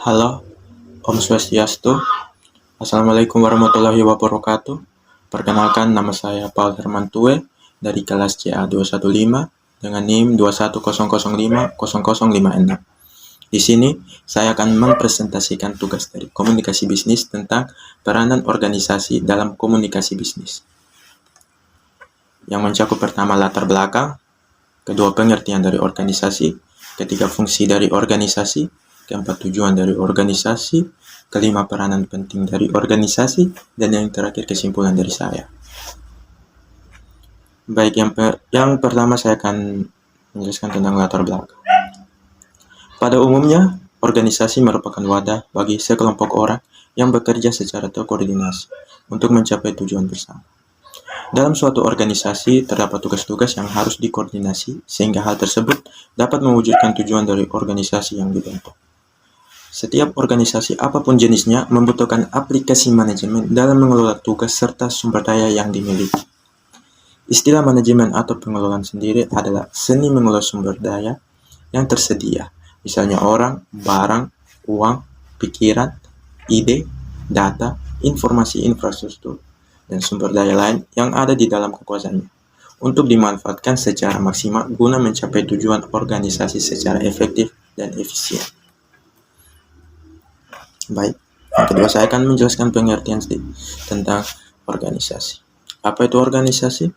Halo, Om Swastiastu. Assalamualaikum warahmatullahi wabarakatuh. Perkenalkan, nama saya Paul Herman Tue dari kelas CA215 dengan NIM 210050056. Di sini, saya akan mempresentasikan tugas dari komunikasi bisnis tentang peranan organisasi dalam komunikasi bisnis. Yang mencakup pertama latar belakang, kedua pengertian dari organisasi, ketiga fungsi dari organisasi, keempat tujuan dari organisasi, kelima peranan penting dari organisasi, dan yang terakhir kesimpulan dari saya. Baik, yang pertama saya akan menjelaskan tentang latar belakang. Pada umumnya, organisasi merupakan wadah bagi sekelompok orang yang bekerja secara terkoordinasi untuk mencapai tujuan bersama. Dalam suatu organisasi, terdapat tugas-tugas yang harus dikoordinasi sehingga hal tersebut dapat mewujudkan tujuan dari organisasi yang dibentuk. Setiap organisasi apapun jenisnya membutuhkan aplikasi manajemen dalam mengelola tugas serta sumber daya yang dimiliki. Istilah manajemen atau pengelolaan sendiri adalah seni mengelola sumber daya yang tersedia, misalnya orang, barang, uang, pikiran, ide, data, informasi infrastruktur, dan sumber daya lain yang ada di dalam kekuasaannya untuk dimanfaatkan secara maksimal guna mencapai tujuan organisasi secara efektif dan efisien. Baik, yang kedua saya akan menjelaskan pengertian tentang organisasi. Apa itu organisasi?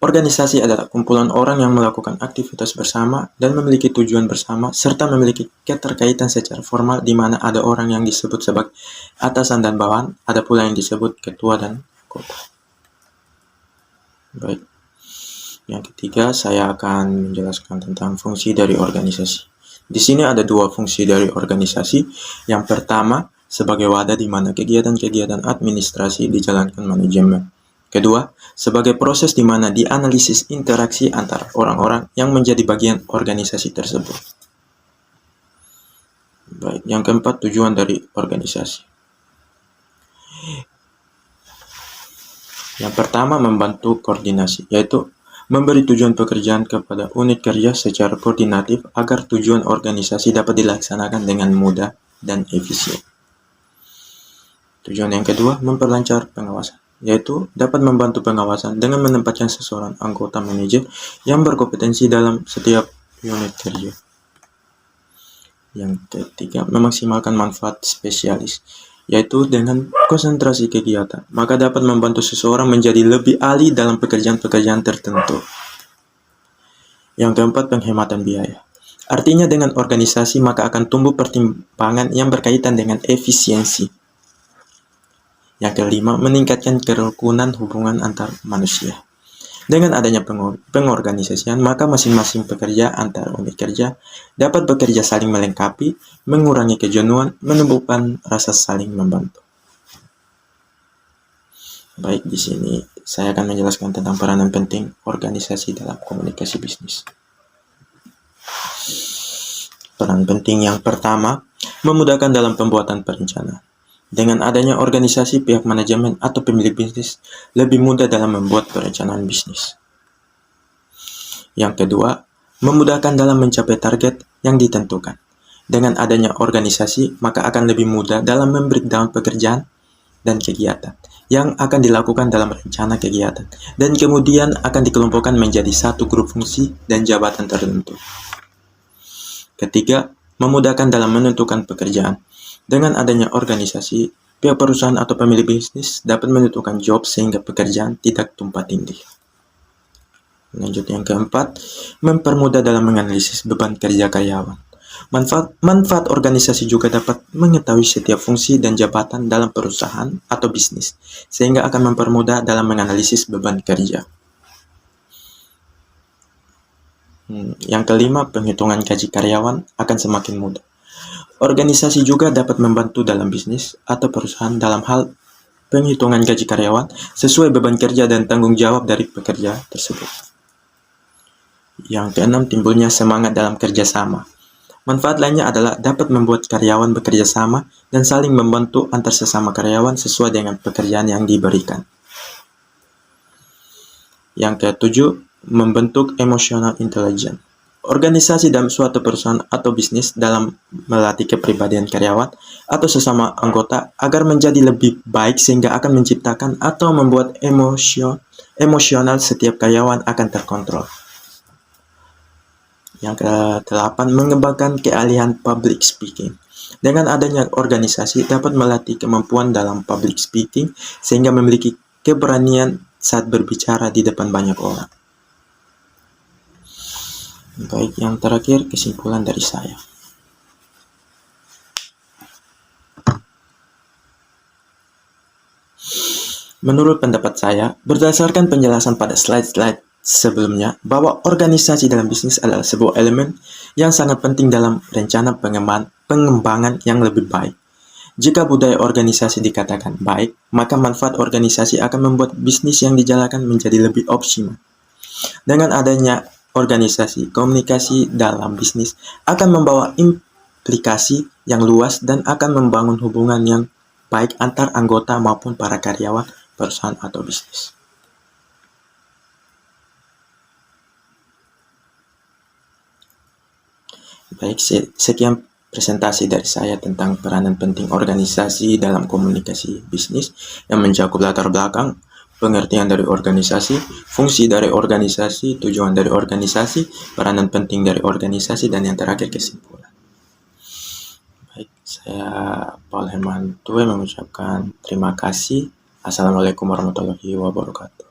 Organisasi adalah kumpulan orang yang melakukan aktivitas bersama dan memiliki tujuan bersama serta memiliki keterkaitan secara formal di mana ada orang yang disebut sebagai atasan dan bawahan, ada pula yang disebut ketua dan anggota. Baik. Yang ketiga saya akan menjelaskan tentang fungsi dari organisasi. Di sini ada dua fungsi dari organisasi. Yang pertama, sebagai wadah di mana kegiatan-kegiatan administrasi dijalankan manajemen. Kedua, sebagai proses di mana dianalisis interaksi antara orang-orang yang menjadi bagian organisasi tersebut. Baik, yang keempat, tujuan dari organisasi. Yang pertama, membantu koordinasi, yaitu memberi tujuan pekerjaan kepada unit kerja secara koordinatif agar tujuan organisasi dapat dilaksanakan dengan mudah dan efisien. Tujuan yang kedua, memperlancar pengawasan, yaitu dapat membantu pengawasan dengan menempatkan seseorang anggota manajer yang berkompetensi dalam setiap unit kerja. Yang ketiga, memaksimalkan manfaat spesialis, yaitu dengan konsentrasi kegiatan, maka dapat membantu seseorang menjadi lebih ahli dalam pekerjaan-pekerjaan tertentu. Yang keempat, penghematan biaya. Artinya dengan organisasi maka akan tumbuh pertimbangan yang berkaitan dengan efisiensi. Yang kelima, meningkatkan kerukunan hubungan antar manusia. Dengan adanya pengorganisasian, maka masing-masing pekerja antar unit kerja dapat bekerja saling melengkapi, mengurangi kejenuhan, menumbuhkan rasa saling membantu. Baik, di sini saya akan menjelaskan tentang peranan penting organisasi dalam komunikasi bisnis. Peran penting yang pertama, memudahkan dalam pembuatan perencanaan. Dengan adanya organisasi, pihak manajemen atau pemilik bisnis lebih mudah dalam membuat perencanaan bisnis. Yang kedua, memudahkan dalam mencapai target yang ditentukan. Dengan adanya organisasi, maka akan lebih mudah dalam membreakdown pekerjaan dan kegiatan yang akan dilakukan dalam rencana kegiatan, dan kemudian akan dikelompokkan menjadi satu grup fungsi dan jabatan tertentu. Ketiga, memudahkan dalam menentukan pekerjaan. Dengan adanya organisasi, pihak perusahaan atau pemilik bisnis dapat menentukan job sehingga pekerjaan tidak tumpang tindih. Lanjut yang keempat, mempermudah dalam menganalisis beban kerja karyawan. Manfaat organisasi juga dapat mengetahui setiap fungsi dan jabatan dalam perusahaan atau bisnis, sehingga akan mempermudah dalam menganalisis beban kerja. Yang kelima, penghitungan gaji karyawan akan semakin mudah. Organisasi juga dapat membantu dalam bisnis atau perusahaan dalam hal penghitungan gaji karyawan sesuai beban kerja dan tanggung jawab dari pekerja tersebut. Yang keenam, timbulnya semangat dalam kerjasama. Manfaat lainnya adalah dapat membuat karyawan bekerja sama dan saling membantu antar sesama karyawan sesuai dengan pekerjaan yang diberikan. Yang ketujuh, membentuk emotional intelligence. Organisasi dalam suatu perusahaan atau bisnis dalam melatih kepribadian karyawan atau sesama anggota agar menjadi lebih baik sehingga akan menciptakan atau membuat emosional setiap karyawan akan terkontrol. Yang ke-8, mengembangkan keahlian public speaking. Dengan adanya organisasi dapat melatih kemampuan dalam public speaking sehingga memiliki keberanian saat berbicara di depan banyak orang. Baik, yang terakhir kesimpulan dari saya. Menurut pendapat saya, berdasarkan penjelasan pada slide-slide sebelumnya, bahwa organisasi dalam bisnis adalah sebuah elemen yang sangat penting dalam rencana pengembangan yang lebih baik. Jika budaya organisasi dikatakan baik, maka manfaat organisasi akan membuat bisnis yang dijalankan menjadi lebih optimal. Dengan adanya organisasi, komunikasi dalam bisnis akan membawa implikasi yang luas dan akan membangun hubungan yang baik antar anggota maupun para karyawan perusahaan atau bisnis. Baik, sekian presentasi dari saya tentang peranan penting organisasi dalam komunikasi bisnis yang mencakup latar belakang, pengertian dari organisasi, fungsi dari organisasi, tujuan dari organisasi, peranan penting dari organisasi, dan yang terakhir kesimpulan. Baik, saya Paul Herman Tue mengucapkan terima kasih. Assalamualaikum warahmatullahi wabarakatuh.